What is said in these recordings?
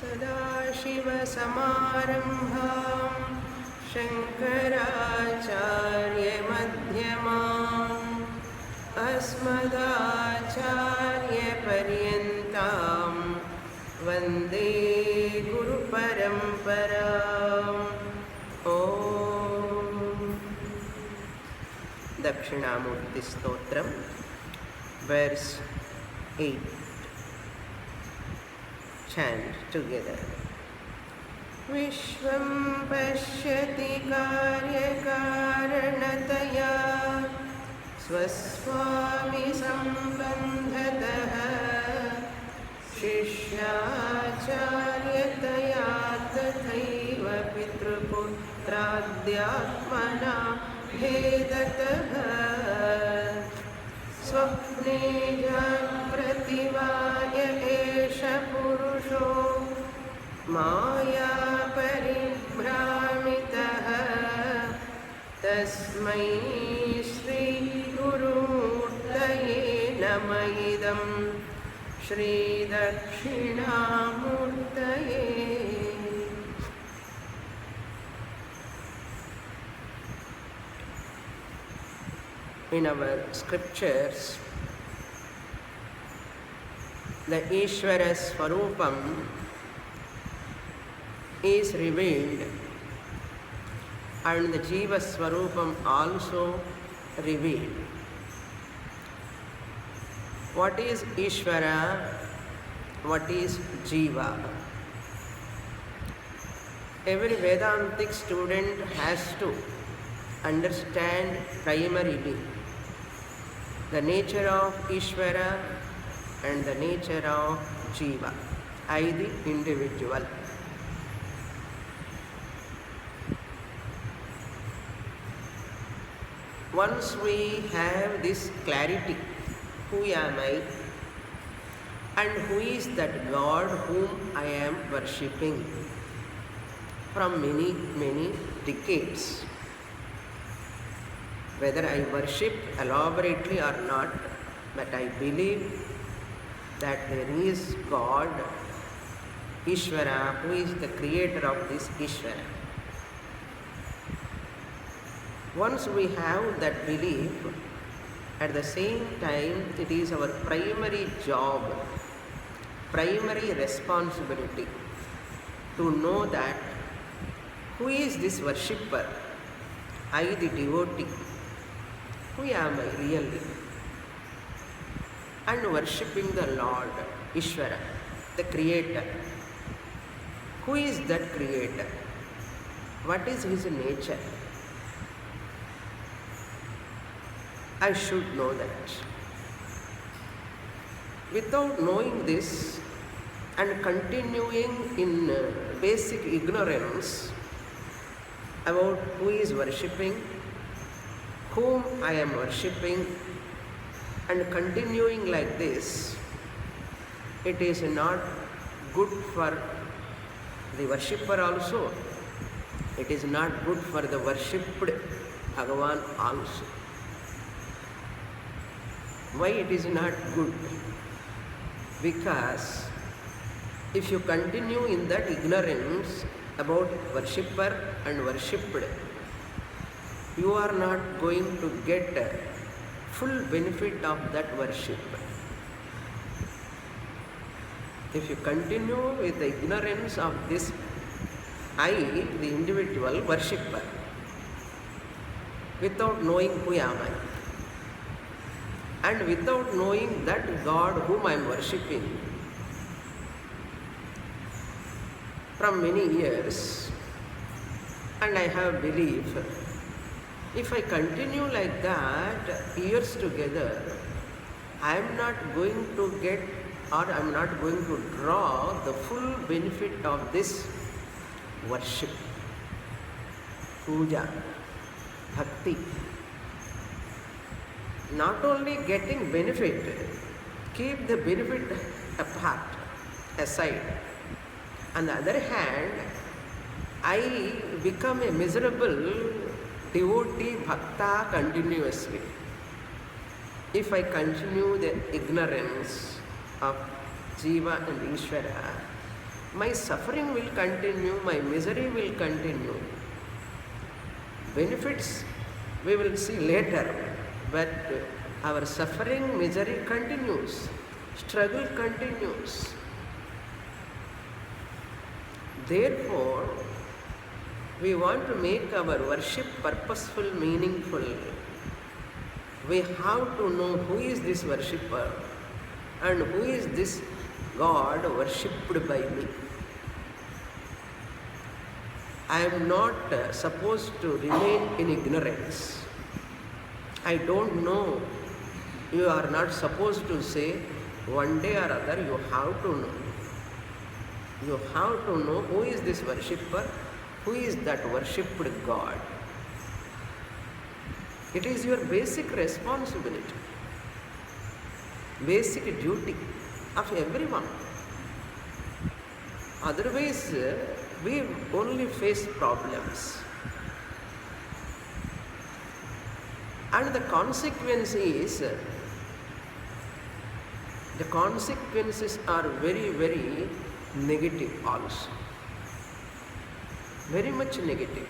सदाशिवसमारम्भां शङ्कराचार्यमध्यमाम् अस्मदाचार्यपर्यन्तां वन्दे गुरुपरम्पराम्। ॐ दक्षिणामूर्तिस्तोत्रं verse 8. Chant together. Vishvam pashyati karyakaranataya swaswami sambandhatah shishyacharya tathaiva pitruputradyatmana bhedatah स्वप्ने जाग्रति वा य एष पुरुषो माया परिभ्रामितः तस्मै श्रीगुरुमूर्तये नमः इदं श्रीदक्षिणामूर्तये। In our scriptures, the Ishvara Swarupam is revealed and the Jiva Swarupam also revealed. What is Ishvara? What is Jiva? Every Vedantic student has to understand primarily the nature of Ishvara and the nature of Jiva, I the individual. Once we have this clarity, who am I and who is that God whom I am worshipping from many, many decades, whether I worship elaborately or not, but I believe that there is God, Ishvara, who is the creator of this Ishvara. Once we have that belief, at the same time it is our primary job, primary responsibility to know that who is this worshipper, I the devotee. Who am I really? And worshipping the Lord, Ishvara, the Creator. Who is that Creator? What is His nature? I should know that. Without knowing this and continuing in basic ignorance about who is worshipping, whom I am worshipping, and continuing like this, it is not good for the worshipper also. It is not good for the worshipped Bhagavan also. Why it is not good? Because if you continue in that ignorance about worshipper and worshipped, you are not going to get full benefit of that worship. If you continue with the ignorance of this I, the individual worshipper, without knowing who am I, and without knowing that God whom I am worshipping from many years, and I have belief, if I continue like that years together, I am not going to get, or I am not going to draw the full benefit of this worship, puja, bhakti. Not only getting benefit, keep the benefit apart, aside. On the other hand, I become a miserable devotee bhakta continuously. If I continue the ignorance of Jiva and Ishvara, My suffering will continue, my misery will continue. Benefits we will see later, but our suffering, misery continues, struggle continues. Therefore, we want to make our worship purposeful, meaningful. We have to know who is this worshipper and who is this God worshipped by me. I am not supposed to remain in ignorance. I don't know. You are not supposed to say, one day or other you have to know. You have to know who is this worshipper, who is that worshipped God. It is your basic responsibility, basic duty of everyone. Otherwise, we only face problems. And the consequences are very, very negative also. Very much negative.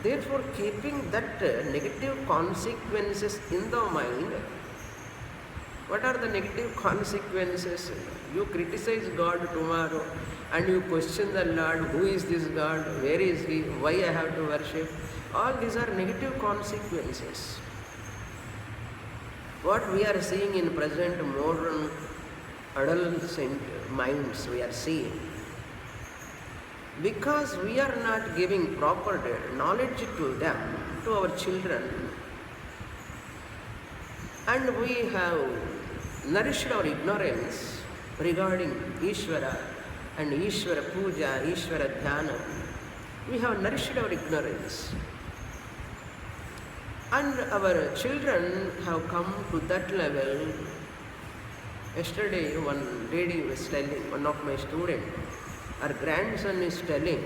Therefore, keeping that negative consequences in the mind, what are the negative consequences? You criticize God tomorrow and you question the Lord, who is this God, where is He, why I have to worship? All these are negative consequences. What we are seeing in present modern adolescent minds, we are seeing. Because we are not giving proper knowledge to them, to our children, and we have nourished our ignorance regarding Ishvara and Ishvara Puja, Ishvara Dhyana. We have nourished our ignorance. And our children have come to that level. Yesterday, one lady was telling, one of my students, her grandson is telling,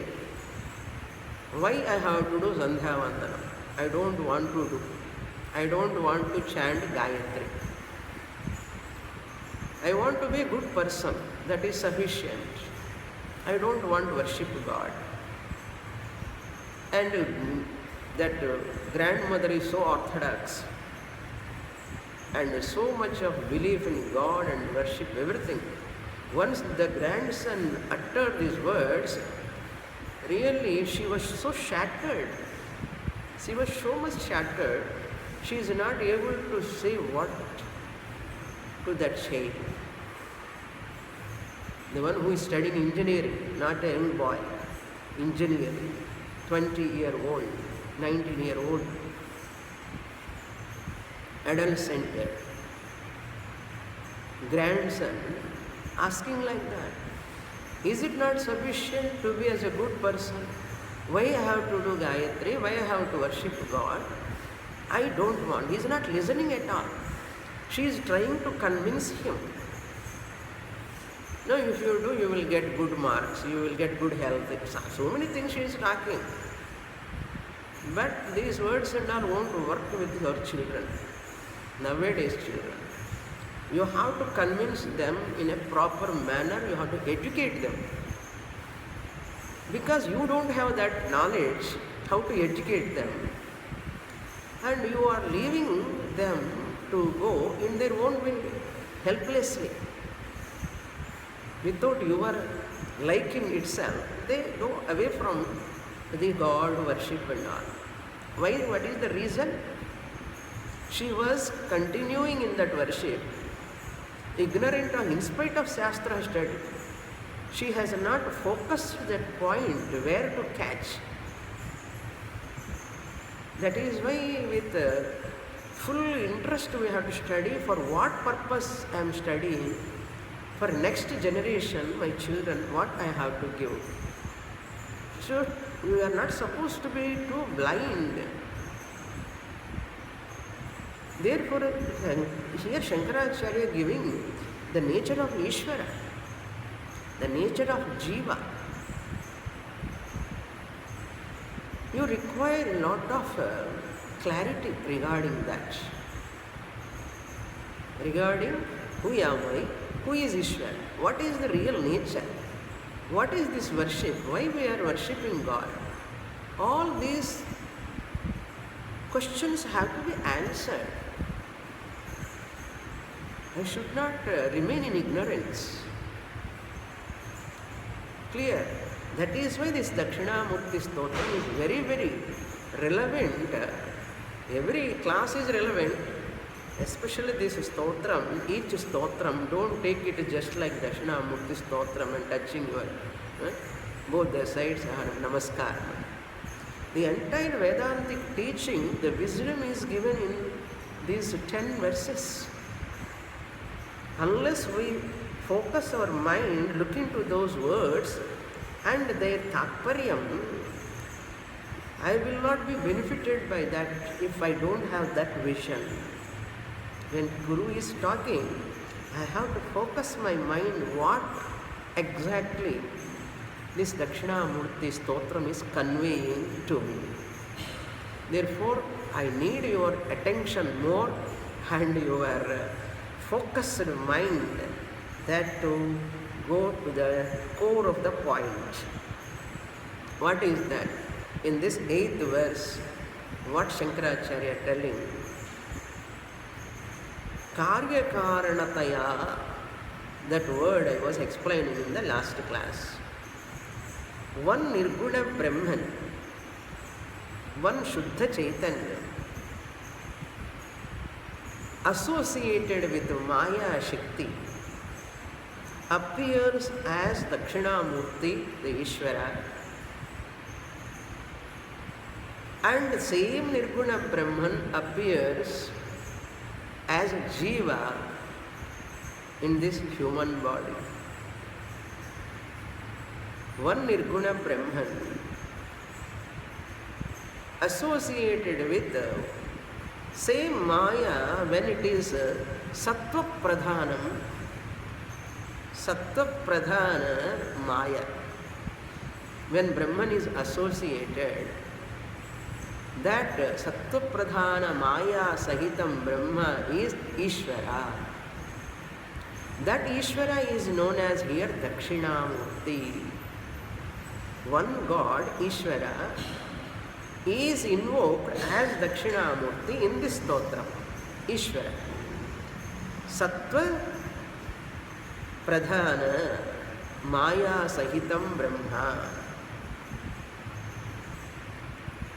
why I have to do Sandhya Vandanam? I don't want to do. I don't want to chant Gayatri. I want to be a good person. That is sufficient. I don't want to worship God. And that grandmother is so orthodox and so much of belief in God and worship, everything. Once the grandson uttered these words, really she was so shattered. She was so much shattered, she is not able to say what to that child. The one who is studying engineering, not a young boy, engineering, 20-year-old, 19-year-old, adolescent, grandson, asking like that. Is it not sufficient to be as a good person? Why I have to do Gayatri? Why I have to worship God? I don't want. He is not listening at all. She is trying to convince him. No, if you do, you will get good marks, you will get good health. So many things she is talking. But these words and all won't work with your children, nowadays children. You have to convince them in a proper manner, you have to educate them. Because you don't have that knowledge, how to educate them. And you are leaving them to go in their own way, helplessly. Without your liking itself, they go away from the God worship and all. Why? What is the reason? She was continuing in that worship, ignorant of, in spite of Shastra study. She has not focused that point where to catch. That is why with full interest we have to study. For what purpose I am studying? For next generation, my children, what I have to give. So we are not supposed to be too blind. Therefore, here Shankaracharya giving the nature of Ishvara, the nature of Jiva. You require a lot of clarity regarding that. Regarding Who am I? Who is Ishwar? What is the real nature? What is this worship? Why we are worshipping God? All these questions have to be answered. I should not remain in ignorance. Clear? That is why this Dakshinamurti Stotram is very, very relevant. Every class is relevant, especially this Stotram. Each Stotram, don't take it just like Dakshinamurti Stotram and touching your both the sides are Namaskar. The entire Vedantic teaching, the wisdom is given in these 10 verses. Unless we focus our mind, look into those words and their tatparyam, I will not be benefited by that if I don't have that vision. When Guru is talking, I have to focus my mind what exactly this Dakshinamurti Stotram is conveying to me. Therefore, I need your attention more and your focused mind, that to go to the core of the point. What is that? In this 8th verse, what Shankaracharya telling? Karya Karanataya, that word I was explaining in the last class. One Nirguna Brahman, one Shuddha Chaitanya, associated with Maya Shakti, appears as Dakshinamurti, the Ishvara, and the same Nirguna Brahman appears as a Jiva in this human body. One Nirguna Brahman associated with the same Maya when it is Sattva Pradhanam, Sattva Pradhana Maya. When Brahman is associated, that Sattva Pradhana Maya Sahitam Brahma is Ishvara. That Ishvara is known as here Dakshinamurti. One God, Ishvara, is invoked as Dakshinamurti in this stotra. Ishvara. Sattva Pradhana Maya Sahitam Brahma.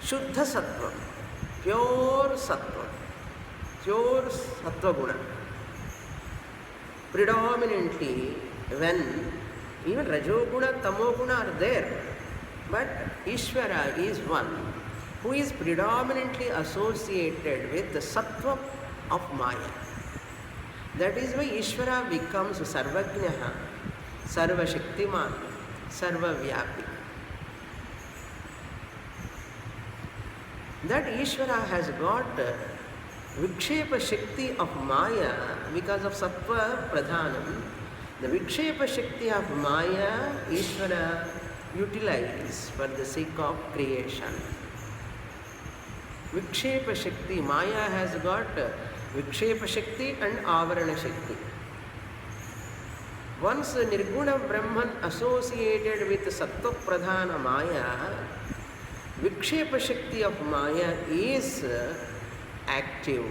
Shuddha Sattva, pure Sattva Guna. Predominantly, when even Rajoguna, Tamoguna are there, but Ishvara is one who is predominantly associated with the Sattva of Maya. That is why Ishvara becomes Sarvajnaha, Sarvashaktiman, Sarvavyapi. That Ishvara has got Vikshepa Shakti of Maya because of Sattva Pradhanam. The Vikshepa Shakti of Maya, Ishvara utilize for the sake of creation. Vikshepa Shakti, Maya has got Vikshepa Shakti and Avarana Shakti. Once Nirguna Brahman associated with Sattva Pradhana Maya, Vikshepa Shakti of Maya is active.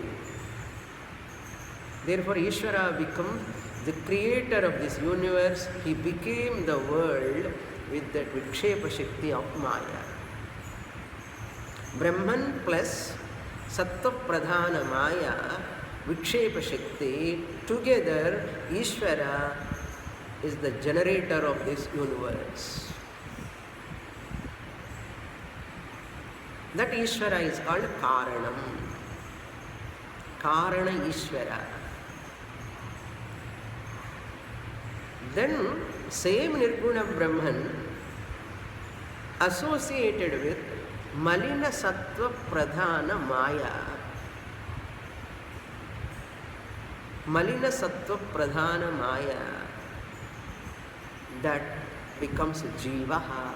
Therefore, Ishvara becomes the creator of this universe. He became the world with that Vikshepa Shakti of Maya. Brahman plus Sattva Pradhana Maya, Vikshepa Shakti, together Ishvara is the generator of this universe. That Ishvara is called Karanam. Karana Ishvara. Then same Nirguna Brahman associated with Malina Sattva Pradhana Maya. Malina Sattva Pradhana Maya, that becomes Jivaha.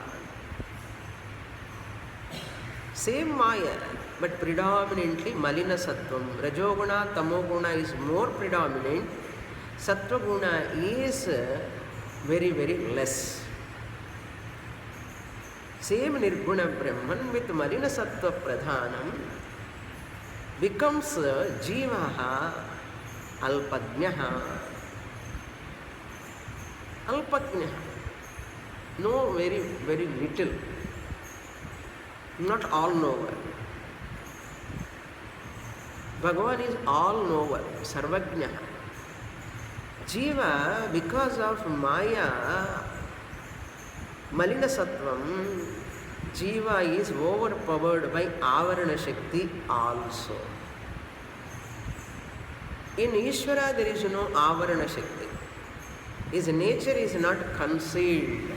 Same Maya, but predominantly Malina Sattvam. Rajoguna, Tamoguna is more predominant. Sattva guna is very, very less. Same Nirguna Brahman with Malina Sattva Pradhanam becomes Jivaha Alpajnaha. Alpajnaha. No, very, very little. Not all knower. Bhagavan is all knower, Sarvajnaha. Jiva, because of Maya, Malina Sattvam, Jiva is overpowered by Avarana Shakti also. In Ishvara there is no Avarana Shakti. His nature is not concealed.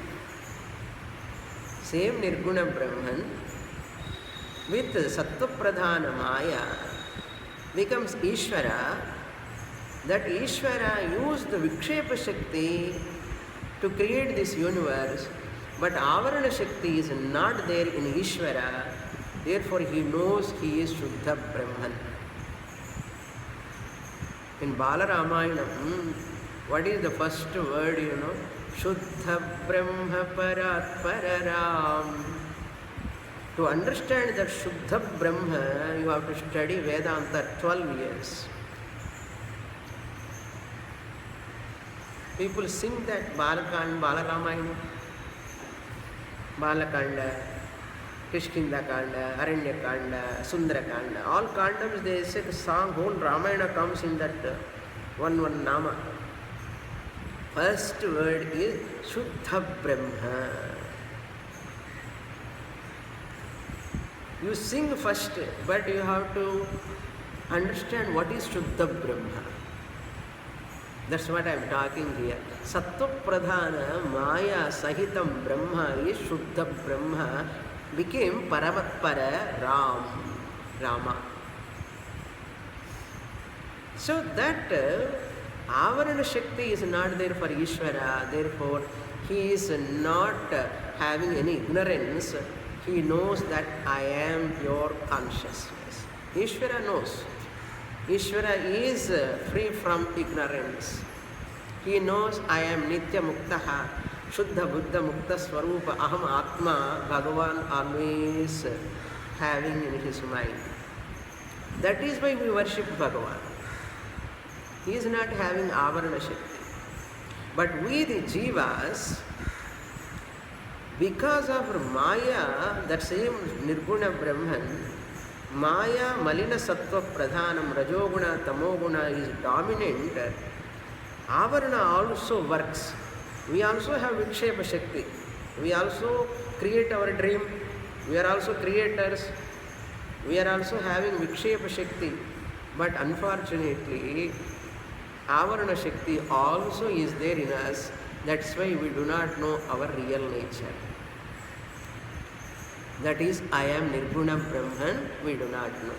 Same Nirguna Brahman with Sattva Pradhana Maya becomes Ishvara. That Ishvara used the Vikshepa Shakti to create this universe, but Avarana Shakti is not there in Ishvara, therefore he knows he is Shuddha Brahman. In Balaramayanam, what is the first word, you know? Shuddha Brahma Parat Pararam. To understand that Shuddha Brahma, you have to study Vedanta 12 years. People sing that Balaramayana, Balakanda, Kishkinda Kanda, Aranya Kanda, Sundara Kanda. All kandams they say the song, whole Ramayana comes in that one nama. First word is Shuddha Brahma. You sing first, but you have to understand what is Shuddha Brahma. That's what I am talking here. Sattva Pradhana Maya Sahitam Brahma is Shuddha Brahma became Paramatpara Rama. So that Avarana Shakti is not there for Ishvara, therefore he is not having any ignorance. He knows that I am pure consciousness. Ishvara knows. Ishvara is free from ignorance. He knows I am Nitya Muktaha, Shuddha Buddha Mukta Swarupa, Aham Atma, Bhagavan always having in his mind. That is why we worship Bhagavan. He is not having Avarana Shakti. But we the Jivas, because of Maya, that same Nirguna Brahman, Maya, Malina Sattva Pradhanam, Rajoguna, Tamoguna is dominant. Avarana also works. We also have Vikshepa Shakti. We also create our dream. We are also creators. We are also having Vikshepa Shakti. But unfortunately, Avarana Shakti also is there in us. That's why we do not know our real nature. That is, I am Nirguna Brahman, we do not know.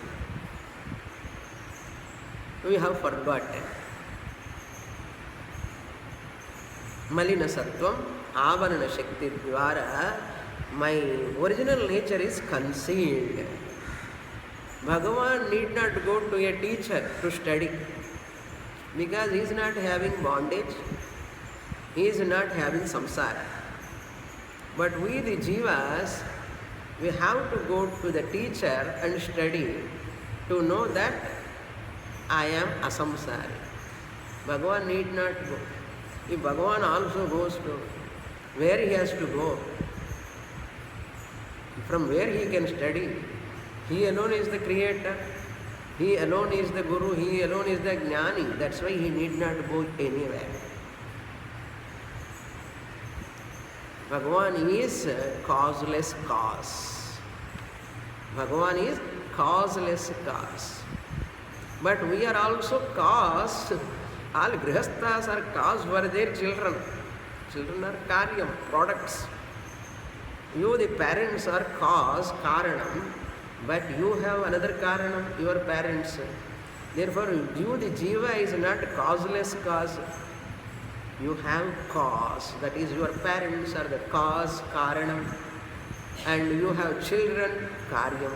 We have forgotten. Malina Sattvam, Avarana Shakti Dvara, my original nature is concealed. Bhagavan need not go to a teacher to study because he is not having bondage, he is not having samsara. But we the Jivas, we have to go to the teacher and study to know that I am asamsari. Bhagavan need not go. If Bhagavan also goes to where he has to go, from where he can study, he alone is the creator, he alone is the guru, he alone is the jnani. That's why he need not go anywhere. Bhagavan is causeless cause. Bhagavan is causeless cause. But we are also cause. All grihasthas are cause for their children. Children are karyam, products. You, the parents, are cause, karanam, but you have another karanam, your parents. Therefore, you, the jiva, is not causeless cause. You have cause, that is your parents are the cause, karanam, and you have children, karyam.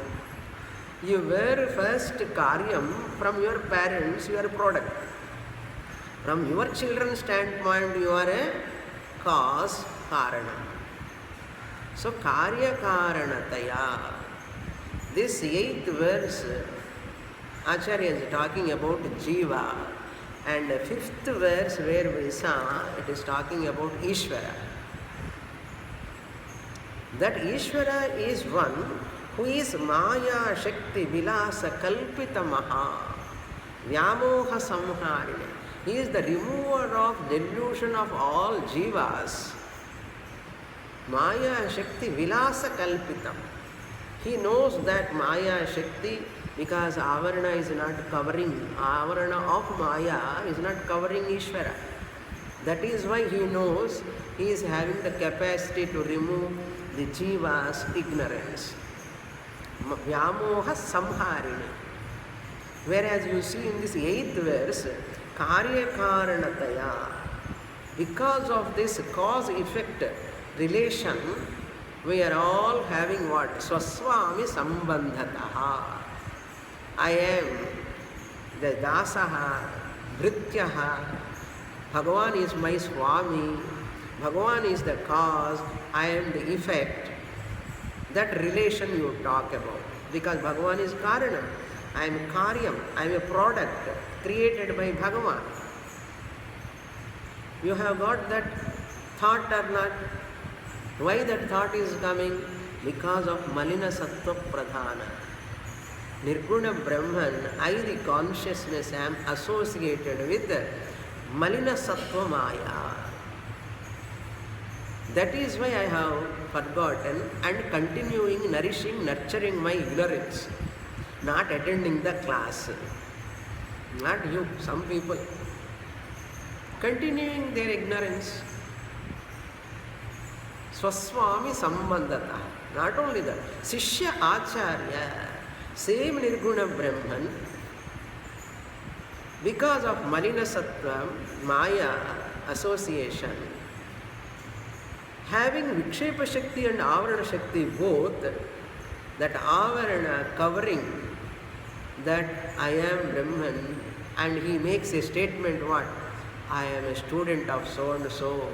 You were first karyam from your parents, your product. From your children's standpoint, you are a cause, karana. So, karya karanataya. This 8th verse, Acharya is talking about Jiva. And the 5th verse where we saw, it is talking about Ishvara. That Ishvara is one who is Maya Shakti Vilasa Kalpita Maha Vyamoha Samharine. He is the remover of delusion of all jivas. Maya Shakti Vilasa Kalpitam. He knows that Maya Shakti, because Avarana is not covering, Avarana of Maya is not covering Ishvara. That is why he knows he is having the capacity to remove the jiva's ignorance. Vyamoha Samharini. Whereas you see in this 8th verse, Karya Karanataya. Because of this cause-effect relation, we are all having what? Swaswami Sambandhataha. I am the Dasaha, Bhrityaha. Bhagavan is my Swami. Bhagavan is the cause. I am the effect. That relation you talk about. Because Bhagavan is Karanam. I am Karyam. I am a product created by Bhagavan. You have got that thought or not? Why that thought is coming? Because of Malina Sattva Pradhana. Nirguna Brahman, I the consciousness am associated with Malina Sattva Maya. That is why I have forgotten and continuing nourishing, nurturing my ignorance. Not attending the class. Not you, some people. Continuing their ignorance. Swaswami Sambandhata. Not only that, Sishya Acharya, same Nirguna Brahman, because of Malina Sattva, Maya association, having Vikshepa Shakti and Avarana Shakti both, that Avarana covering that I am Brahman, and he makes a statement what? I am a student of so and so.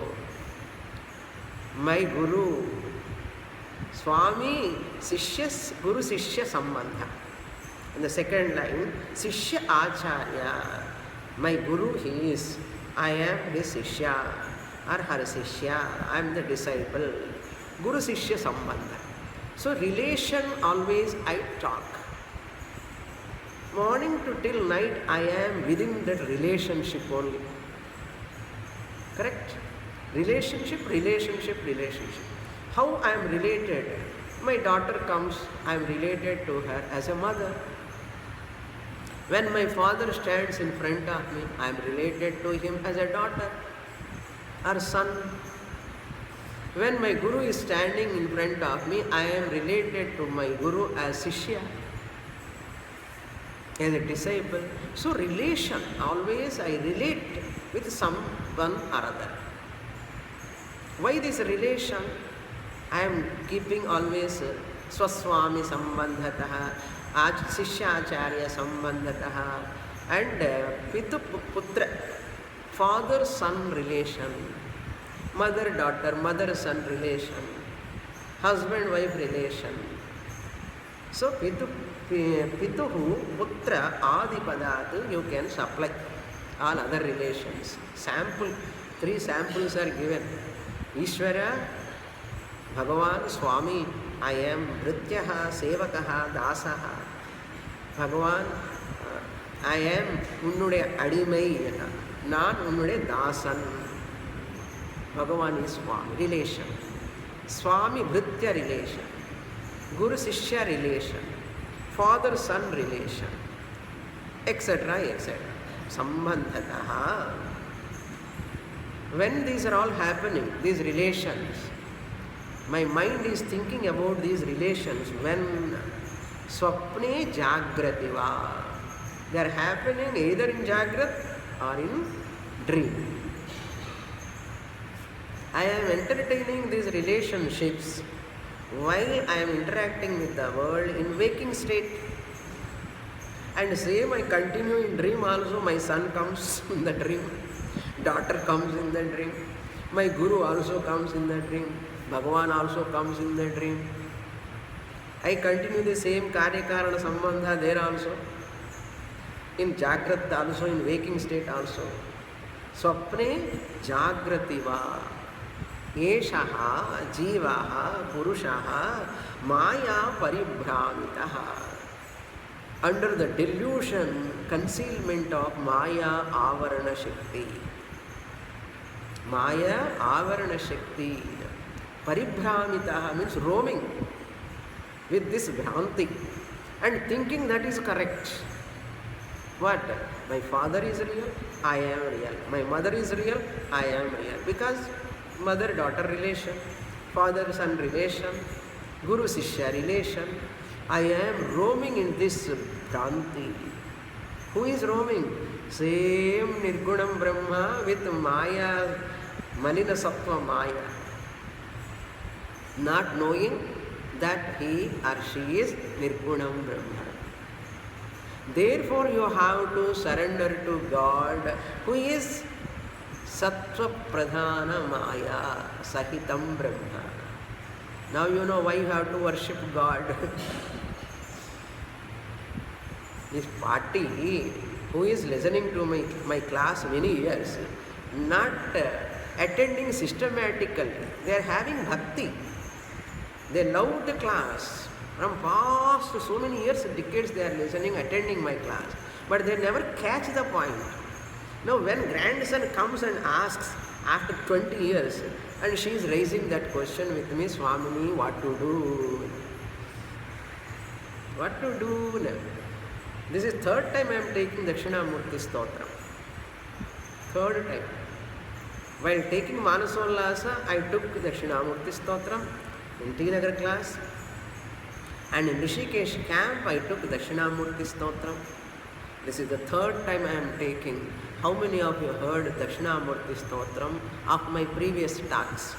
My Guru, Swami, Sishyas, Guru Sishya Sambandha. In the second line, Sishya Acharya, my Guru he is, I am his Sishya or her Sishya, I am the disciple. Guru Sishya Sambandha. So relation always I talk. Morning to till night I am within that relationship only. Correct? Relationship, relationship, relationship. How I am related? My daughter comes, I am related to her as a mother. When my father stands in front of me, I am related to him as a daughter or son. When my Guru is standing in front of me, I am related to my Guru as Sishya, as a disciple. So relation, always I relate with someone or other. Why this relation? I am keeping always Swaswami Sambandhataha, Sishya Acharya Sambandhataha, and Pitu Putra, father-son relation, mother-daughter, mother-son relation, husband-wife relation. So Pituhu Putra Adipadat you can supply all other relations. Sample, 3 samples are given. Ishvara, Bhagavan, Swami, I am Bhrityaha, Sevakaha, Dasaha. Bhagavan, I am Unnude Adimai, not Unnude Dasan. Bhagavan is Swami, relation. Swami Bhritya relation. Guru Sishya relation. Father-son relation. Etc. etc. Sambandhataha. When these are all happening, these relations, my mind is thinking about these relations when Swapne Jagrativa. They are happening either in Jagrat or in dream. I am entertaining these relationships while I am interacting with the world in waking state. And same I continue in dream also, my son comes in the dream. daughter comes in the dream. My guru also comes in the dream. Bhagavan also comes in the dream. I continue the same karya karana sambandha there also. In Jagrat also, in waking state also. Swapne Jagrativa. Eshaha Jivaha Purushaha Maya Paribhramitaha. Under the delusion, concealment of Maya Avarana Shakti. Maya Avarana Shakti. Paribhramitaha means roaming with this Bhranti and thinking that is correct. What? My father is real, I am real. My mother is real, I am real. Because mother-daughter relation, father-son relation, guru-sishya relation, I am roaming in this Bhranti. Who is roaming? Same Nirgunam Brahma with Maya, Malina Sattva Maya. Not knowing that he or she is Nirgunam Brahma. Therefore, you have to surrender to God, who is Sattva Pradhana Maya, Sahitam Brahma. Now you know why you have to worship God. This party, who is listening to my class many years, not attending systematically, they are having bhakti. They love the class. From past so many years, decades they are listening, attending my class. But they never catch the point. Now when grandson comes and asks after 20 years, and she is raising that question with me, Swamini, what to do? What to do now? This is third time I am taking Dakshinamurti Stotram. Third time. While taking Manasollasa, I took Dakshinamurti Stotram in T Nagar class. And in Rishikesh camp, I took Dakshinamurti Stotram. This is the third time I am taking. How many of you heard Dakshinamurti Stotram of my previous talks?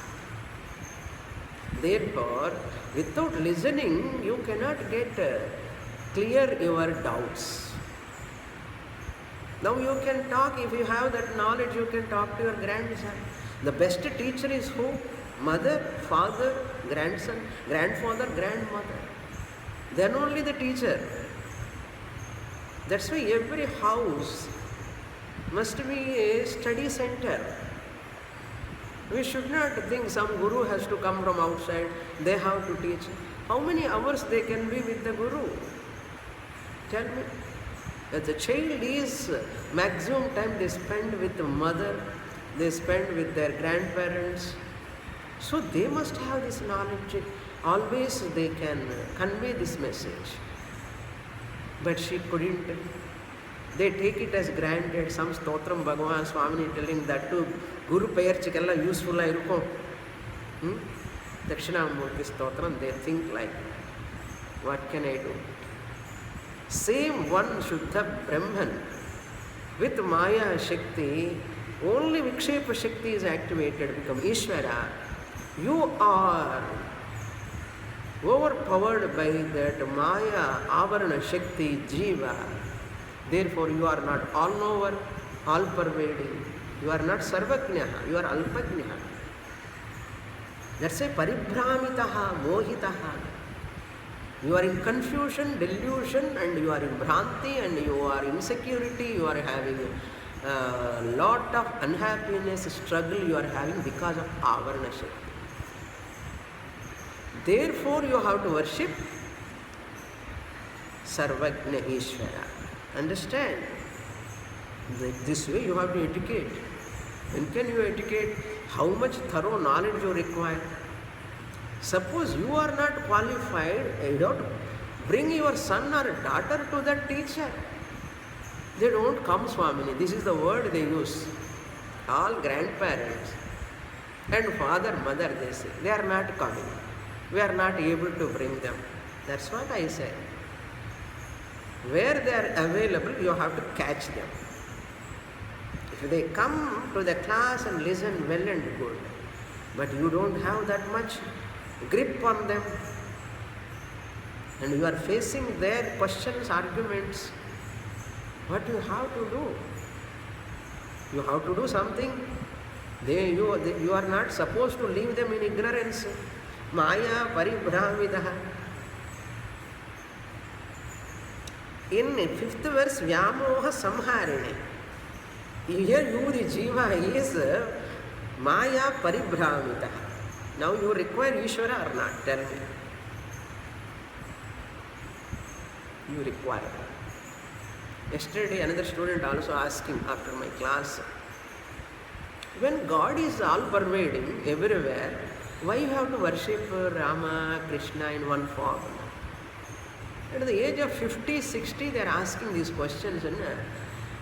Therefore, without listening, you cannot get clear your doubts. Now you can talk, if you have that knowledge, you can talk to your grandson. The best teacher is who? Mother, father, grandson, grandfather, grandmother. Then only the teacher. That's why every house must be a study center. We should not think some guru has to come from outside, they have to teach. How many hours they can be with the guru? Tell me. That the child is maximum time they spend with the mother, they spend with their grandparents. So they must have this knowledge. Always they can convey this message. But she couldn't. They take it as granted. Some stotram Bhagavan Swamini telling that to Guru Payarchikalla useful irukom. Dakshinamurti Stotram, they think like, what can I do? Same one Shuddha Brahman with Maya Shakti, only Vikshepa Shakti is activated, become Ishvara. You are overpowered by that Maya Avarana Shakti Jiva. Therefore, you are not all knower, all pervading. You are not Sarvajnaha, you are Alpajnaha. That's a Paribhramitaha, Mohitaha. You are in confusion, delusion, and you are in Bhranti, and you are in insecurity, you are having a lot of unhappiness, struggle you are having because of Avarana Shakti. Therefore, you have to worship Sarvajna Ishvara. Understand? This way you have to educate. When can you educate? How much thorough knowledge you require? Suppose you are not qualified, you have to bring your son or daughter to that teacher. They don't come, Swamini. This is the word they use. All grandparents and father, mother, they say, they are not coming. We are not able to bring them. That's what I say. Where they are available, you have to catch them. If they come to the class and listen, well and good. But you don't have that much grip on them. And you are facing their questions, arguments. What you have to do? You have to do something. You are not supposed to leave them in ignorance. Maya paribhramidah. In 5th verse, Vyamoha samharine. Here you, the jiva, is Maya paribhramidah. Now you require Ishvara or not? Tell me. You require. Yesterday another student also asking after my class, when God is all pervading everywhere, why you have to worship Rama, Krishna in one form? At the age of 50, 60, they are asking these questions. And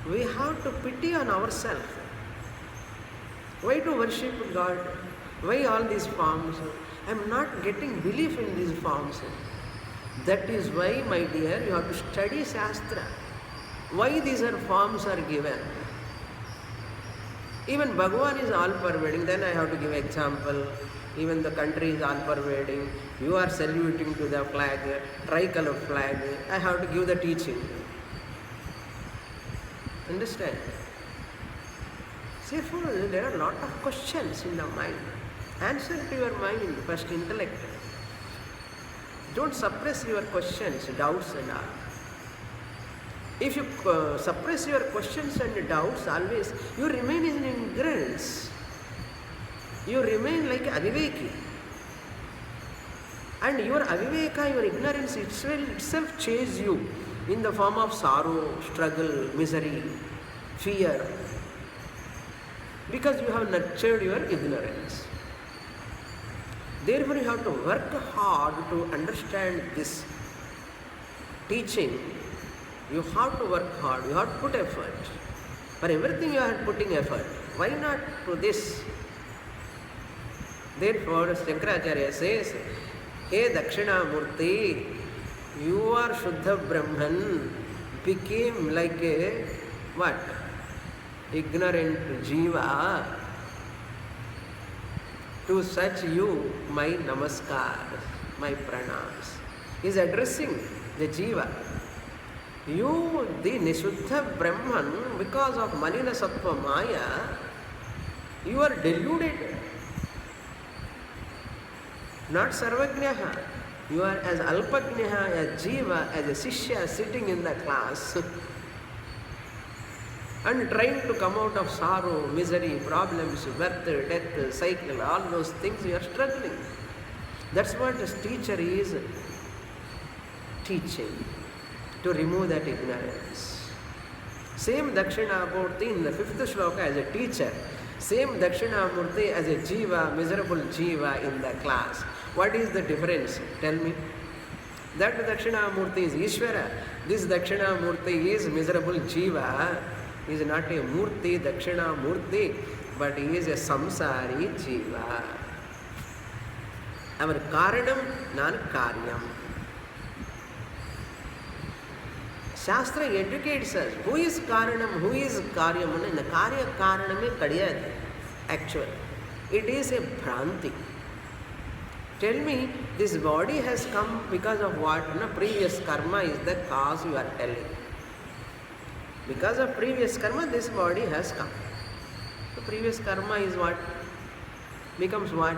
we have to pity on ourselves. Why to worship God? Why all these forms? I am not getting belief in these forms. That is why, my dear, you have to study Shastra. Why these forms are given? Even Bhagavan is all pervading. Then I have to give example. Even the country is all pervading. You are saluting to the flag, tricolor flag. I have to give the teaching. Understand? Therefore, there are a lot of questions in the mind. Answer to your mind, first intellect. Don't suppress your questions, doubts and all. If you suppress your questions and doubts always, you remain in ignorance. You remain like aviveki. And your aviveka, your ignorance itself chase you in the form of sorrow, struggle, misery, fear. Because you have nurtured your ignorance. Therefore, you have to work hard to understand this teaching. You have to work hard, you have to put effort. For everything you are putting effort. Why not to this? Therefore, Shankaracharya says, Hey Dakshinamurti, you are Shuddha Brahman, became like a what? Ignorant jiva. To such you, my namaskar, my pranams. He is addressing the jiva. You, the Nishuddha Brahman, because of Malina Sattva Maya, you are deluded. Not Sarvajnaha. You are as Alpajnaha, as Jiva, as a Sishya sitting in the class and trying to come out of sorrow, misery, problems, birth, death, cycle, all those things you are struggling. That's what this teacher is teaching, to remove that ignorance. Same Dakshinamurti in the 5th shloka as a teacher, same Dakshinamurti as a jiva, miserable jiva in the class. What is the difference? Tell me. That Dakshinamurti is Ishvara. This Dakshinamurti is miserable jiva. He is not a Murti, Dakshinamurti, but he is a Samsari jiva. Our Karanam, non Karyam. Shastra educates us. Who is Karanam? Who is Karyam? In the Karya Karaname Kadiyad. Actually, it is a Bhranti. Tell me, this body has come because of what? No, previous karma is the cause you are telling. Because of previous karma, this body has come. The previous karma is what? Becomes what?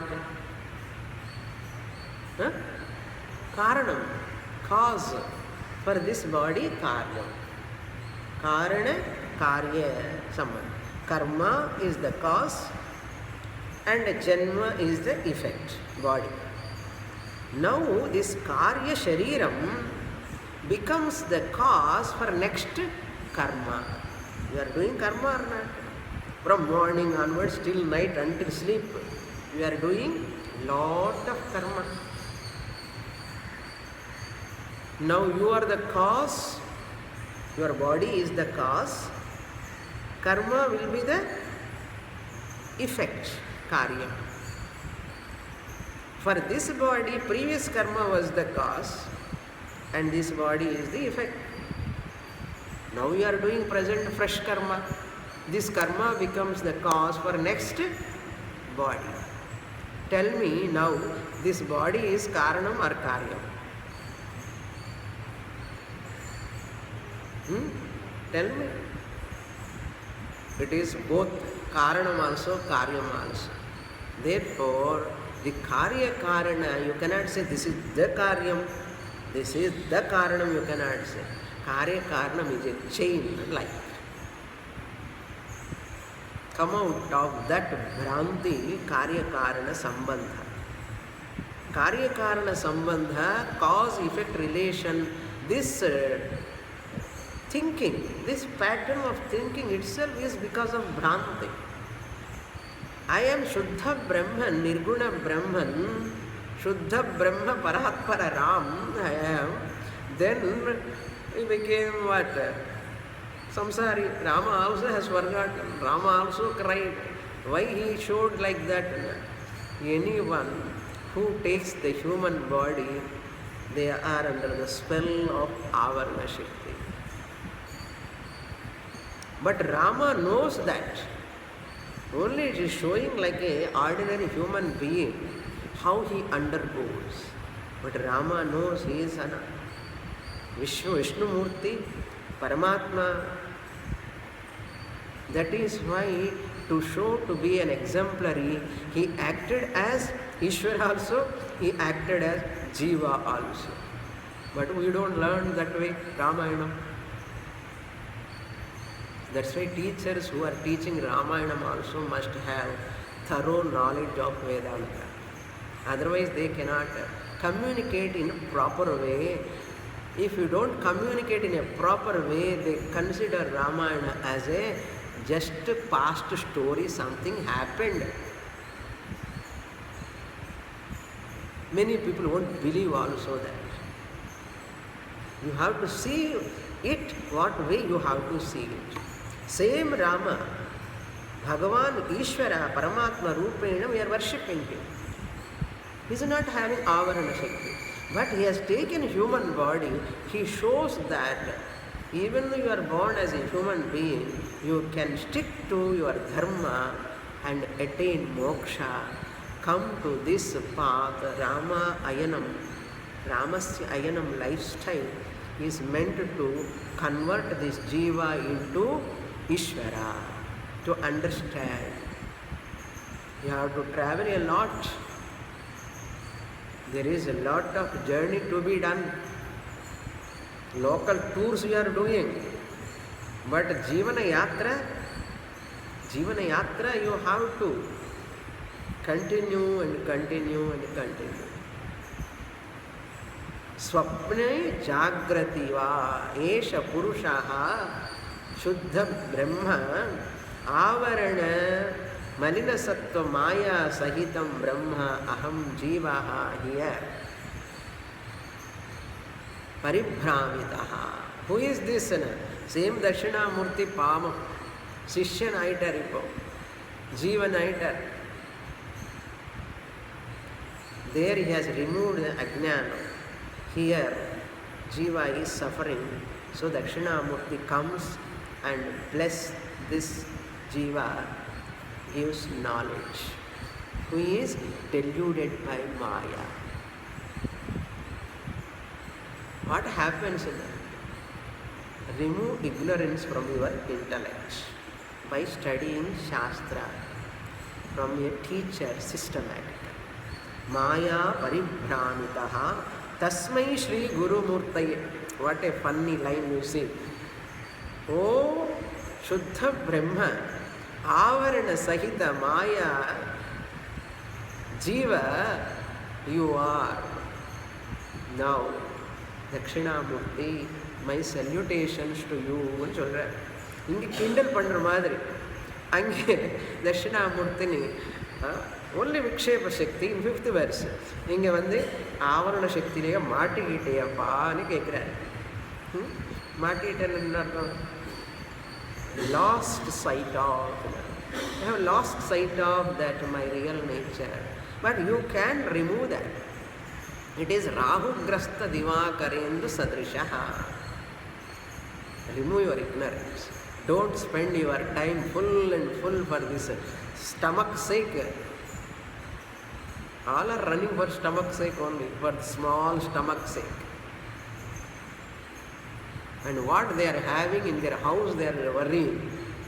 Huh? Karanam, cause. For this body, karyam. Karana, karya, samman. Karma is the cause and janma is the effect, body. Now this karya shariram becomes the cause for next karma. You are doing karma or not? From morning onwards till night until sleep, you are doing lot of karma. Now you are the cause, your body is the cause, karma will be the effect, karya. For this body, previous karma was the cause and this body is the effect. Now you are doing present fresh karma. This karma becomes the cause for next body. Tell me now, this body is karanam or karyam? Tell me. It is both Karanam also, Karyam also. Therefore, the Karya Karana, you cannot say this is the Karyam, this is the Karanam, you cannot say. Karya Karanam is a chain like. Come out of that Bhranti Karya Karana Sambandha. Karya Karana Sambandha, cause effect relation, this thinking, this pattern of thinking itself is because of Bhranti. I am Shuddha Brahman, Nirguna Brahman, Shuddha Brahma Paratpara Ram, I am. Then he became what? Samsari. Rama also has forgotten. Rama also cried. Why he showed like that? Anyone who takes the human body, they are under the spell of Avarana Shakti. But Rama knows that. Only it is showing like an ordinary human being how he undergoes. But Rama knows he is an Vishnu Murti, Paramatma. That is why, to show to be an exemplary, he acted as Ishwar also, he acted as Jiva also. But we don't learn that way Ramayana. That's why teachers who are teaching Ramayana also must have thorough knowledge of Vedanta. Otherwise they cannot communicate in a proper way. If you don't communicate in a proper way, they consider Ramayana as a just past story, something happened. Many people won't believe also that. You have to see it what way you have to see it. Same Rama, Bhagavan Ishvara, Paramatma Rupena, we are worshipping him. He is not having Avarana Shakti. But he has taken human body, he shows that even though you are born as a human being, you can stick to your dharma and attain moksha. Come to this path, Rama Ayanam, Ramasya Ayanam lifestyle is meant to convert this jiva into Ishvara, to understand. You have to travel a lot. There is a lot of journey to be done. Local tours we are doing. But Jivana Yatra, you have to continue and continue and continue. Swapne Jagrati va Esha Purushaha Shuddha Brahma Avarana Malina Sattva Maya Sahitam Brahma Aham Jivaha here. Paribhramitaha. Who is this? Same Dakshinamurti Pama, Shishya Naitaripo, Jiva Naitar. There he has removed the Ajnana. Here Jiva is suffering. So Dakshinamurti comes and bless this Jiva, gives knowledge. Who is deluded by Maya. What happens in that? Remove ignorance from your intellect by studying Shastra from a teacher systematically. Maya paribhramitaha tasmai Shri Guru Murtaye. What a funny line you see. Oh Shuddha Brahma Avarana Sahita Maya Jiva, you are now Dakshinamurti, my salutations to you. இங்கே கிண்டல் பண்ணுற மாதிரி அங்கே தட்சிணாமூர்த்தினி only விக்ஷேப சக்தி இன் 5th verse இங்கே வந்து ஆவரண சக்தியிலேயே மாட்டிக்கிட்டேயப்பான்னு கேட்குறாரு. மாட்டிக்கிட்டேன்னு என்ன அர்த்தம்? Lost sight of. I have lost sight of that my real nature. But you can remove that. It is Rahu Grasta Divakarendu Sadrishaha. Remove your ignorance. Don't spend your time full and full for this stomach sake. All are running for stomach sake only, for small stomach sake. And what they are having in their house, they are worrying.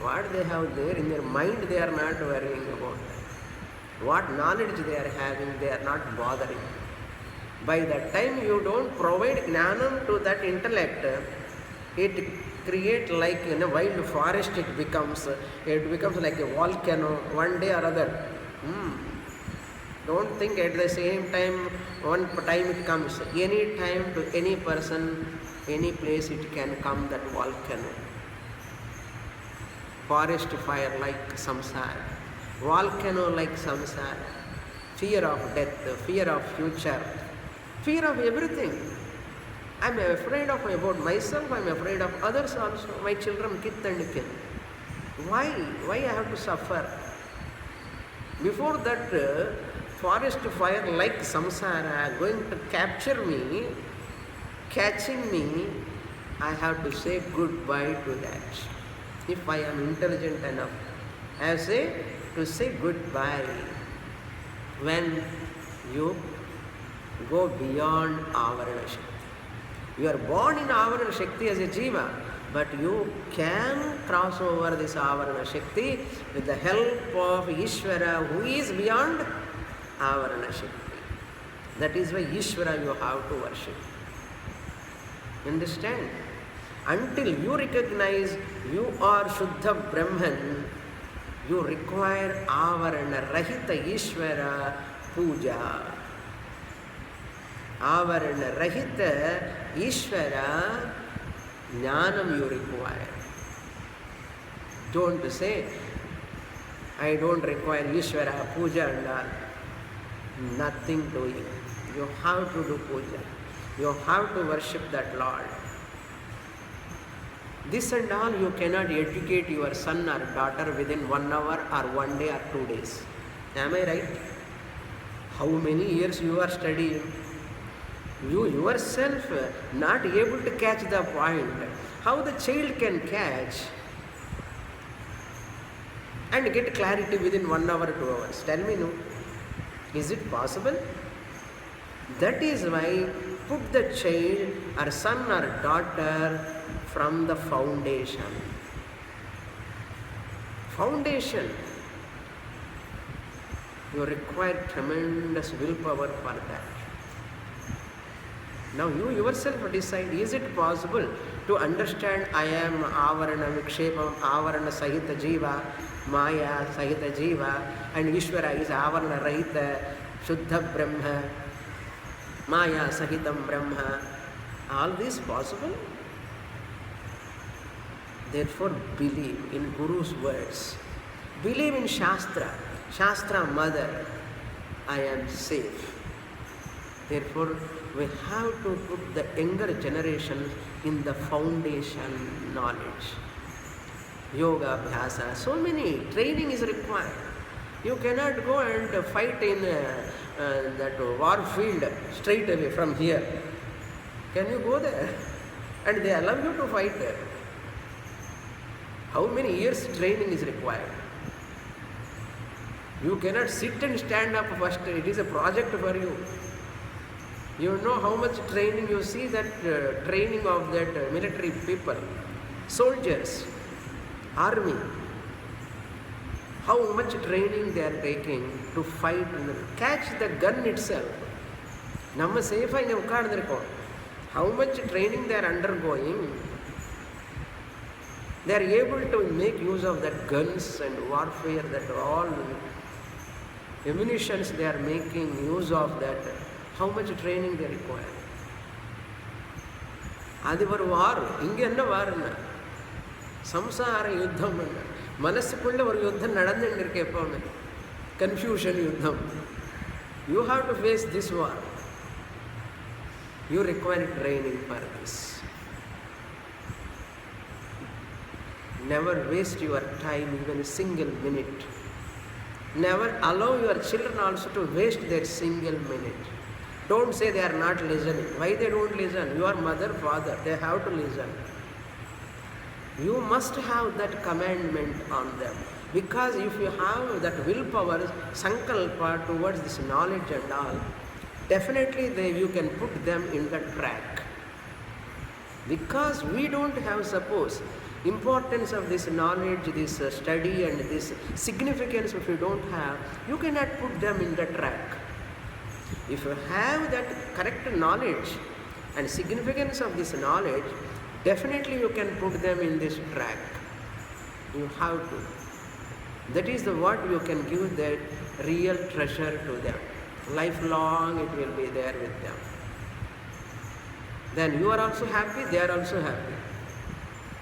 What they have there in their mind, they are not worrying about. What knowledge they are having, they are not bothering. By the time you don't provide jnanam to that intellect, it creates like in a wild forest, it becomes like a volcano one day or other. Don't think at the same time, one time it comes. Any time to any person, any place it can come, that volcano. Forest fire like samsara, volcano like samsara, fear of death, fear of future, fear of everything. I am afraid of about myself, I am afraid of others also, my children, kith and kin. Why? Why I have to suffer? Before that forest fire like samsara going to capture me, catching me, I have to say goodbye to that. If I am intelligent enough, I have to say goodbye. When you go beyond Avarana Shakti. You are born in Avarana Shakti as a jiva, but you can cross over this Avarana Shakti with the help of Ishvara, who is beyond Avarana Shakti. That is why Ishvara you have to worship. Understand? Until you recognize you are Shuddha Brahman, you require Avarana Rahita Ishvara Puja. Avarana Rahita Ishvara Jnanam you require. Don't say, I don't require Ishvara Puja and all. Nothing doing. You have to do puja. You have to worship that Lord. This and all you cannot educate your son or daughter within 1 hour or 1 day or 2 days. Am I right? How many years you are studying? You yourself not able to catch the point. How the child can catch and get clarity within 1 hour, 2 hours? Tell me no. Is it possible? That is why put the child or son or daughter from the foundation. Foundation. You require tremendous willpower for that. Now you yourself decide, is it possible to understand I am Avarana Vikshepam, Avarana Sahita Jiva, Maya Sahita Jiva, and Ishvara is Avarana Rahita, Shuddha Brahma, Maya Sahitam Brahma. All this possible? Therefore believe in Guru's words. Believe in Shastra. Shastra mother. I am safe. Therefore we have to put the younger generation in the foundation knowledge. Yoga, Abhyasa, so many training is required. You cannot go and fight in that war field straight away from here. Can you go there? And they allow you to fight there. How many years training is required? You cannot sit and stand up first. It is a project for you. You know how much training, you see that training of that military people, soldiers, army, how much training they are taking to fight and catch the gun itself. Namma safe inga ukkaarndirukkom. How much training they are undergoing. They are able to make use of that guns and warfare, that all ammunitions they are making use of that. How much training they require? Adi var war, inge enna varna samsara yuddham enna manassukulla or yuddham nadandindirke eppome confusion yuddham. You have to face this war. You require training for this. Never waste your time even a single minute. Never allow your children also to waste their single minute. Don't say they are not listening. Why they don't listen? Your mother, father, they have to listen. You must have that commandment on them. Because if you have that willpower, sankalpa towards this knowledge and all, definitely you can put them in the track. Because we don't have, suppose, importance of this knowledge, this study and this significance if you don't have, you cannot put them in the track. If you have that correct knowledge and significance of this knowledge, definitely you can put them in this track. You have to. That is the what you can give that real treasure to them. Lifelong it will be there with them. Then you are also happy, they are also happy.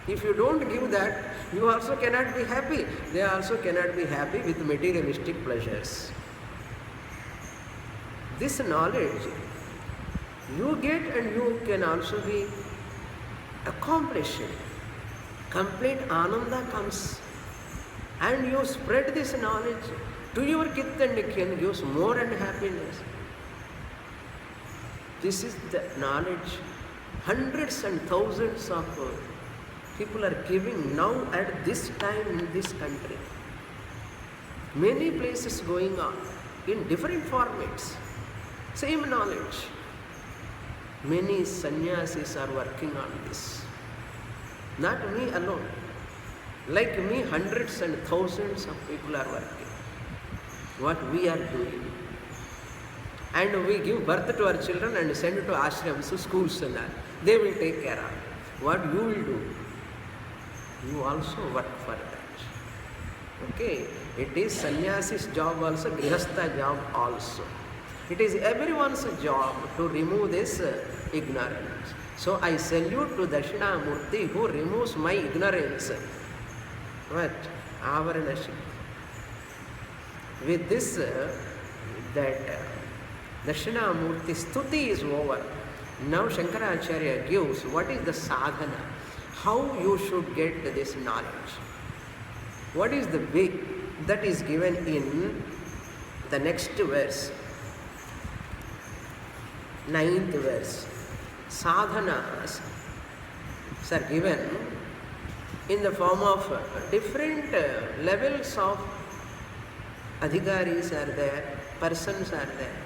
If you don't give that, you also cannot be happy. They also cannot be happy with materialistic pleasures. This knowledge you get and you can also be accomplishing. Complete ananda comes. And you spread this knowledge to your kith and kin, gives more and happiness. This is the knowledge hundreds and thousands of people are giving now at this time in this country. Many places going on in different formats. Same knowledge. Many sannyasis are working on this. Not me alone. Like me, hundreds and thousands of people are working. What we are doing. And we give birth to our children and send to ashrams, schools and all. They will take care of. What you will do? You also work for that. Okay? It is sannyasi's job also, grihastha job also. It is everyone's job to remove this ignorance. So I salute to Dakshinamurti who removes my ignorance. What? Avarana Shakti. With this, that Dakshinamurti stuti is over. Now Shankaracharya gives what is the sadhana, how you should get this knowledge. What is the way that is given in the next verse, 9th verse. Sadhanas are given in the form of different levels of adhikaris are there, persons are there.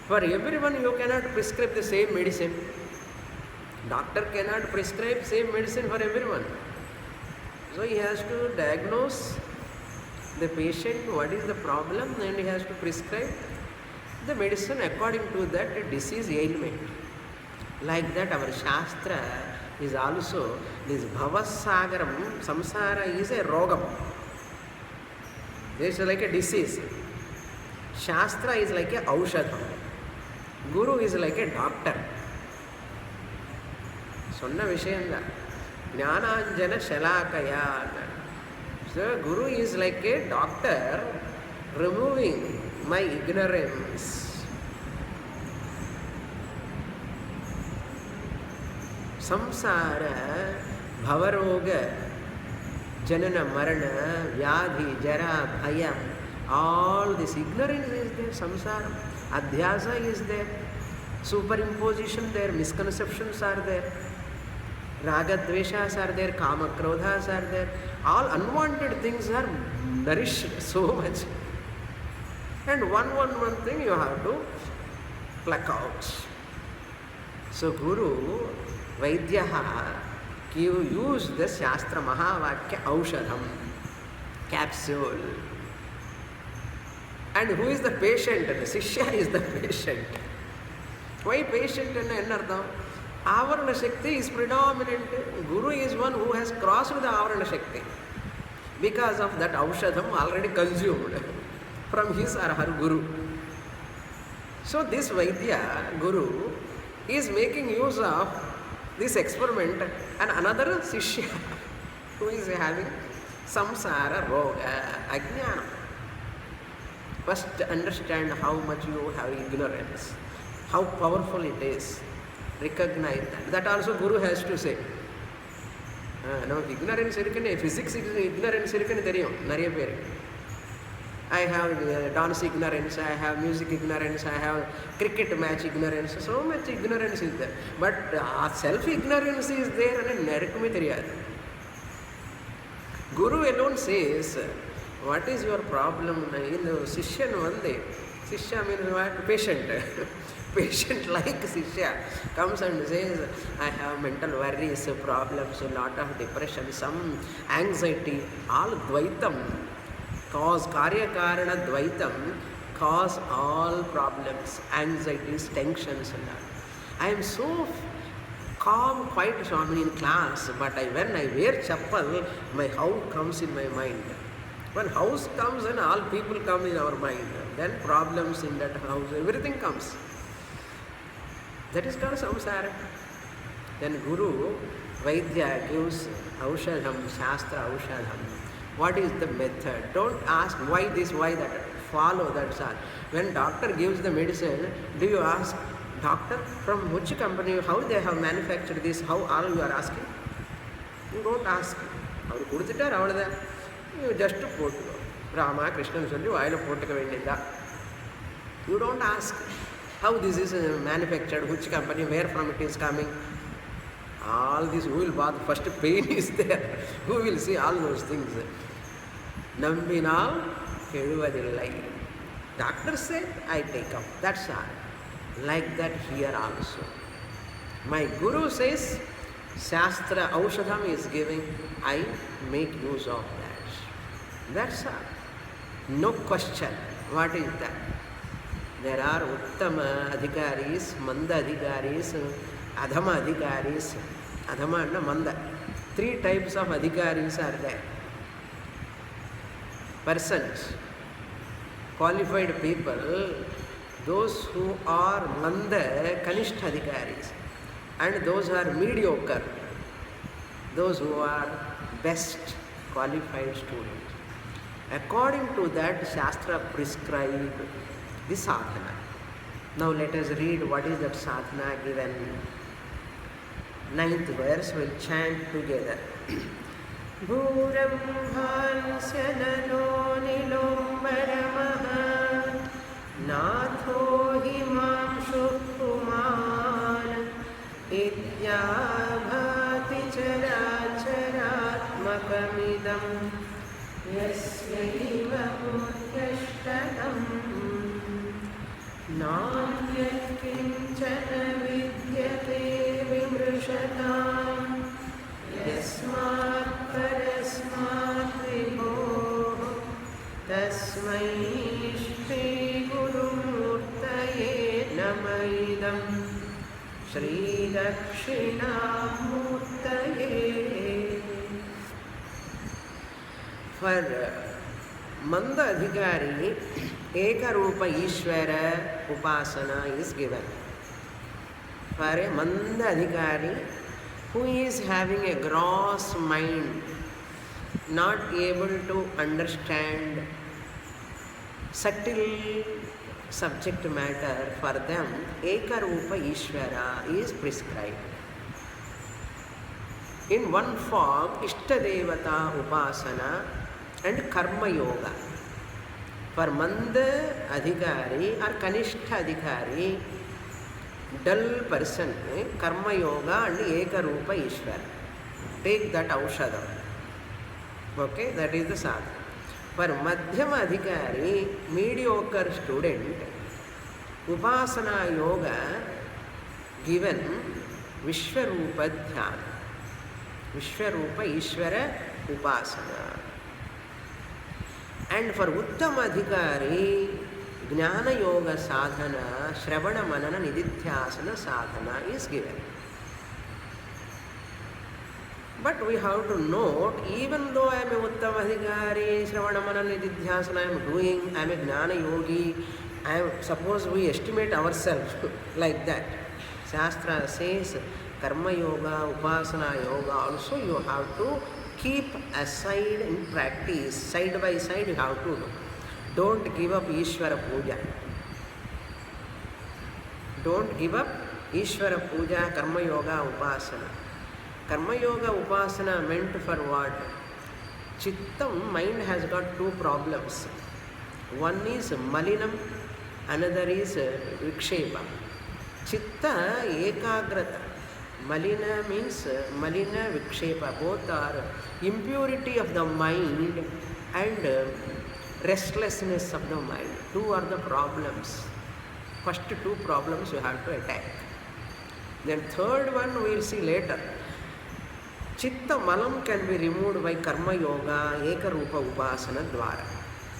For everyone you cannot prescribe the same medicine. Doctor cannot prescribe same medicine for everyone. So he has to diagnose the patient what is the problem and he has to prescribe the medicine according to that disease ailment. Like that our Shastra is also, this Bhavasagaram, samsara is a rogam. This is like a disease. Shastra is like a aushadham. Guru is like a doctor. Sonna Vishayanda. Jnananjana Shalakaya. So Guru is like a doctor removing my ignorance. Samsara, Bhavaroga, Janana Marana, Vyadhi, Jara, Bhaya, all this ignorance is there, samsara, adhyasa is there, superimposition there, misconceptions are there, raga dveshas are there, kama krodhas are there, all unwanted things are nourished so much. And one thing you have to pluck out. So Guru, Vaidyaha, you use the Shastra Mahavakya Aushadham, capsule. And who is the patient? The Sishya is the patient. Why patient and Ennardam? Avarana Shakti is predominant. Guru is one who has crossed the Avarana Shakti. Because of that Aushadham already consumed from his or her Guru. So this Vaidya, Guru, is making use of this experiment and another Sishya who is having samsara roga, ajnana. First understand how much you have ignorance, how powerful it is. Recognize that. That also Guru has to say. Namak ignorance irukku, physics ignorance irukku theriyum nariya peru. I have dance ignorance, I have music ignorance, I have cricket match ignorance, so much ignorance is there. But self-ignorance is there and nerkume theriyadu. Guru alone says, what is your problem? In Sishyan vande, Shishya means what? Patient. Patient like Shishya comes and says, I have mental worries, problems, a lot of depression, some anxiety, all Dvaitam, cause Karya Karana Dvaitam, cause all problems, anxieties, tensions and all. I am so calm, quiet Swami in class, but when I wear chappal, my house comes in my mind. When house comes and all people come in our mind, then problems in that house, everything comes. That is called samsara. Then Guru, Vaidya gives Aushadham, Shastra Aushadham. What is the method? Don't ask why this, why that. Follow, that's all. When doctor gives the medicine, do you ask, doctor, from which company, how they have manufactured this, how all you are asking? You don't ask. அவர் கொடுத்துட்டார் அவ்வளோதான். You just போட்டுக்கோ. ராமா கிருஷ்ணன் சொல்லி வாயில் போட்டுக்க வேண்டியதா. You don't ask how this is manufactured, which company, where from it is coming. All this, who will bother? First pain is there. Who will see all those things? Nambinal keluvadillai. Doctor said, I take up. That's all. Like that here also. My Guru says, Shastra Aushadham is giving, I make use of that. That's all. No question. What is that? There are Uttama Adhikaris, Manda Adhikaris, Adhama Adhikaris. Adhama and Manda. 3 types of Adhikaris are there. Persons, qualified people, those who are Manda, Kanishta Adhikaris, and those who are mediocre, those who are best qualified students. According to that, Shastra prescribed the sadhana. Now let us read what is that sadhana given. 9th verse, we'll chant together. Bhurambhansyanano nilombaramaha natho himamshu puman idyabhati characharatmakamidam yasyaiva mutyashtanam नान्यत्किञ्चन विद्यते विमृशताम् यस्मात् परस्मात् विभोः तस्मै श्रीगुरुमूर्तये नमः इदं श्रीदक्षिणामूर्तये. For Manda Adhikari, Ekarupa Ishvara Upasana is given. For a Manda Adhikari who is having a gross mind, not able to understand subtle subject matter, for them Ekarupa Ishvara is prescribed. In one form, Ishtadevata Upasana and Karma Yoga. For Manda Adhikari or Kanishta Adhikari, dull person, Karma Yoga and Ekarupa Ishvara. Take that Aushadam. Okay, that is the sadhana. For Madhyama Adhikari, mediocre student, Upasana Yoga given Vishwarupa Dhyana. Vishwarupa Ishvara Upasana. And for Uttama Adhikari, Jnana Yoga Sadhana, Shravana Manana Nididhyasana Sadhana is given. But we have to note, even though I am a Uttama Adhikari, Shravana Manana Nididhyasana I am doing, I am a Jnana Yogi, suppose we estimate ourselves like that. Shastra says, Karma Yoga, Upasana Yoga also you have to keep aside in practice, side by side you have to do. Don't give up Ishvara Puja. Don't give up Ishvara Puja, Karma Yoga, Upasana. Karma Yoga, Upasana meant for what? Chittam, mind has got 2 problems. One is Malinam, another is Vikshepa. Chitta, Ekagrata. Malina means Malina, Vikshepa. Both are impurity of the mind and restlessness of the mind. Two are the problems. First two problems you have to attack. Then third one we will see later. Chitta malam can be removed by karma yoga, eka rupa upasana dwara.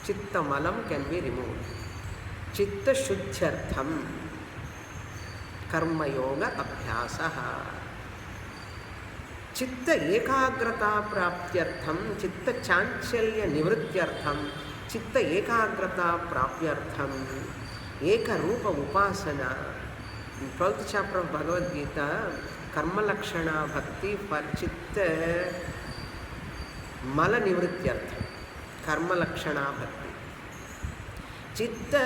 Chitta malam can be removed. Chitta shuddhyartham karma yoga abhyasaha. Chitta ekagrata praptyartham, chitta chanchalya nivrityartham, chitta ekagrata praptyartham, eka rupa upasana. In 12th chapter of Bhagavad Gita, karma lakshana bhakti for chitta mala nivrityartham, karma lakshana bhakti. Chitta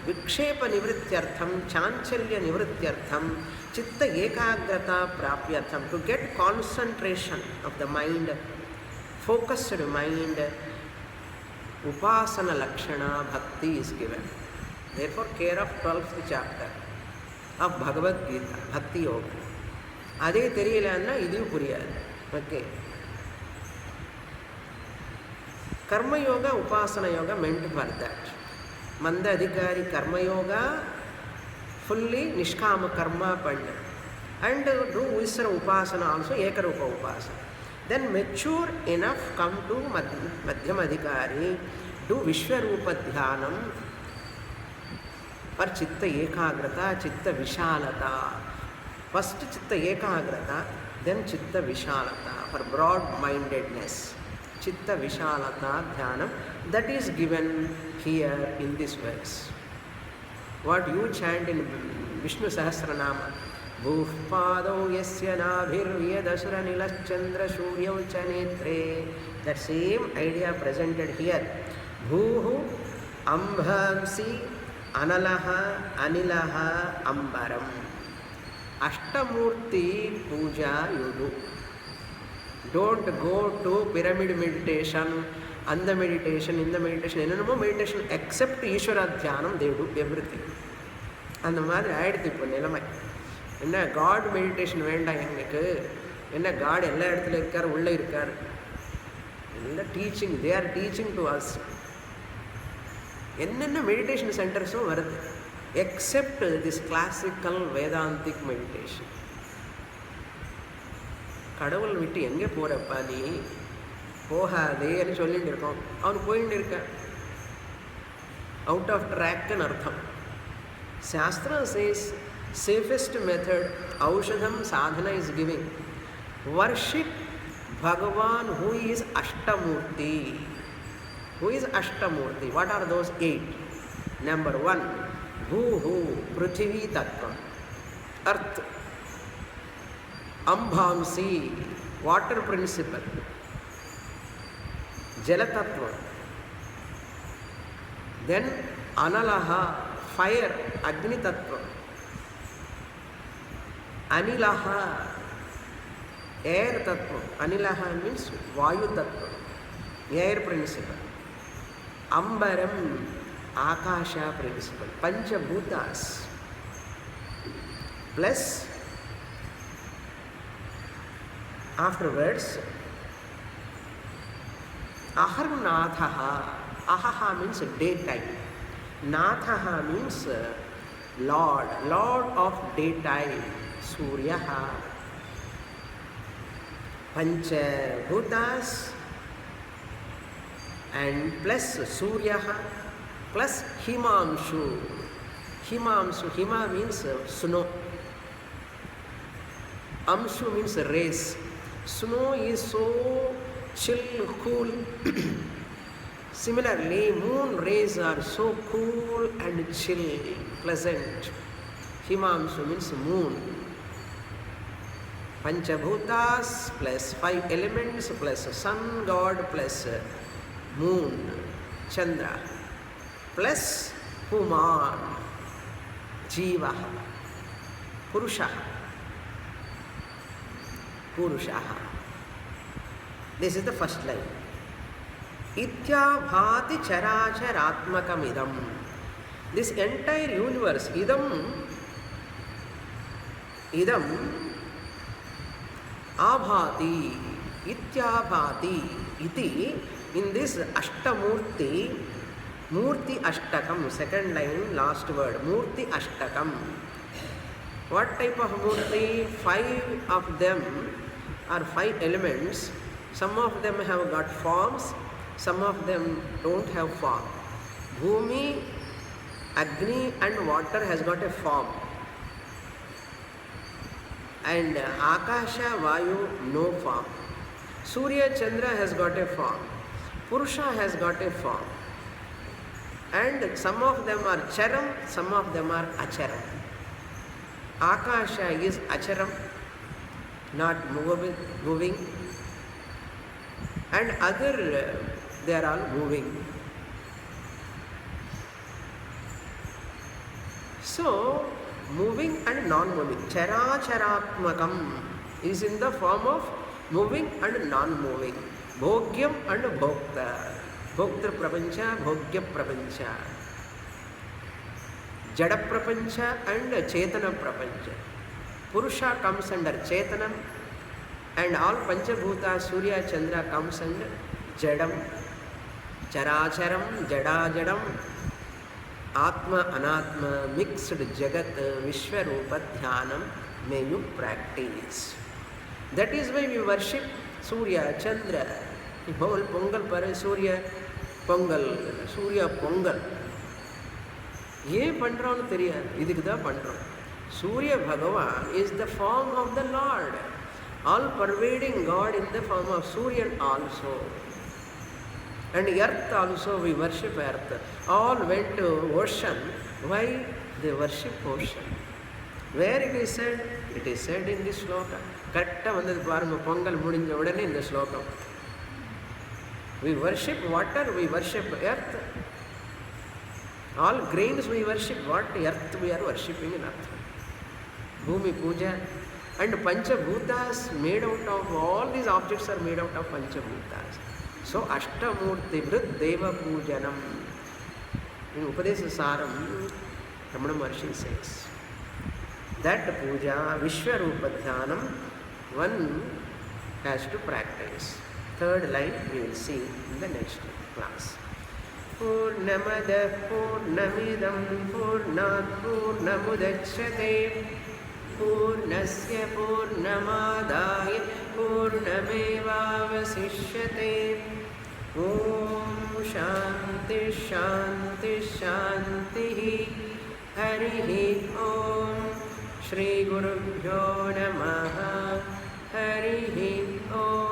vikshepa nivrityartham, chanchalya nivrityartham, chitta ekagrata prapyartham, to get concentration of the mind, focused mind, upasana lakshana bhakti is given. Therefore, care of 12th chapter of Bhagavad Gita, Bhakti Yoga. அதே தெரியலன்னா இதுவும் புரியாது. Okay, karma yoga, upasana yoga meant for that. Manda adhikari karma yoga, fully nishkama karma panna, and do visra upasana also, ekarupa upasana. Then mature enough, come to madhyam adhikari, do vishwarupa dhyanam for chitta ekagrata, chitta vishalata. First chitta ekagrata, then chitta vishalata for broad mindedness. Chitta vishalata dhyanam, that is given here in this verse. What you chant in Vishnu Sahasranama, Bhuh Padau Yasya Nabhir Vyadasura Nilaschandra Shuryau Chanetre, that same idea presented here. Bhuhu Ambhamsi Analaha Anilaha Ambaram. Ashtamurti Puja you do. Don't go to pyramid meditation, and the meditation, in the meditation, no meditation except Ishvara Dhyanam, they do everything. And the mother added the God meditation வேண்டாம் God எல்லா இடத்துல இருக்கார், உள்ள இருக்கார். Teaching, they are teaching to us. என்னென்ன meditation centers வருது, except this classical Vedantic meditation. கடவுள் விட்டு எங்கே போகிறப்பா நீ, போகாதேன்னு சொல்லிட்டு இருக்கோம், அவன் போயிட்டு இருக்கான். அவுட் ஆஃப் ட்ராக்னு அர்த்தம். Shastra says safest method aushadham sadhana is giving. Worship Bhagwan who is Ashtamurti. Who is Ashtamurti? What are those 8? Number 1, Bhuhu, Prithvi Tattvam, Earth. Ambhamsi, water principle. Jala Tattva. Then Analaha, fire, Agni Tattva. Anilaha, air Tattva. Anilaha means Vayu Tattva, air principle. Ambaram, Akasha principle. Panchabhutas. Plus afterwards Aharnathaha. Ahaha means daytime. Nathaha means Lord, Lord of daytime. Suryaha. Panchabhutas and plus Suryaha plus Himamshu. Himamshu, Hima means snow. Amshu means rays. Snow is so chill, cool. Similarly, moon rays are so cool and chill, pleasant. Himamshu means moon. Panchabhutas plus 5 elements plus sun god plus moon, Chandra, plus Puman, Jiva, Purushaha. Purushaha. This is the first line. Itya bhati characharatmakam idam. This entire universe, idam abhati, ityabhati iti In this Ashtamurti, Murti Ashtakam, second line, last word, Murti Ashtakam. What type of Murti? 5 of them are 5 elements. Some of them have got forms, some of them don't have form. Bhumi, Agni and water has got a form. And Akasha, Vayu, no form. Surya, Chandra has got a form. Purusha has got a form. And some of them are Charam, some of them are Acharam. Akasha is Acharam, not moving. And other, they are all moving. So, moving and non-moving. Characharatmakam is in the form of moving and non-moving. Bhogyam and bhokta. Bhoktra prapancha, bhogya prapancha. Jada prapancha and chetana prapancha. Purusha comes under chetanam, and all panchabhuta, Surya, Chandra comes under jadam. Characharam, jada jadam. Atma, Anatma, mixed Jagat, Vishwarupa, Dhyanam, may you practice. That is why we worship Surya, Chandra, the whole Pongal Pare, Surya Pongal, Surya Pongal. ये पढ़ तेरिया इधर किधर पढ़ Surya Bhagavan is the form of the Lord, all pervading God in the form of Surya also. And earth also, we worship earth. All went to ocean. Why? They worship ocean. Where it is said? It is said in this sloka. Correct vandadu paaruga pongal mudinja udane in the sloka. We worship water, we worship earth. All grains we worship. What? Earth we are worshipping in earth. Bhumi puja. And Panchabhutas made out of, all these objects are made out of Panchabhutas. So, Ashtamurti Vrit Deva Pujanam. In Upadesa Saram, Ramana Maharshi says that puja, Vishwarupa Dhyanam, one has to practice. Third line we will see in the next class. Purnamada Purnamidam Purnat Purnamudachyate Purnasya Purnamadaya Purnamevavasishyate. Om Shanti Shanti Shanti. Harihi Om. Shri Gurubhyo Namaha. Harihi Om.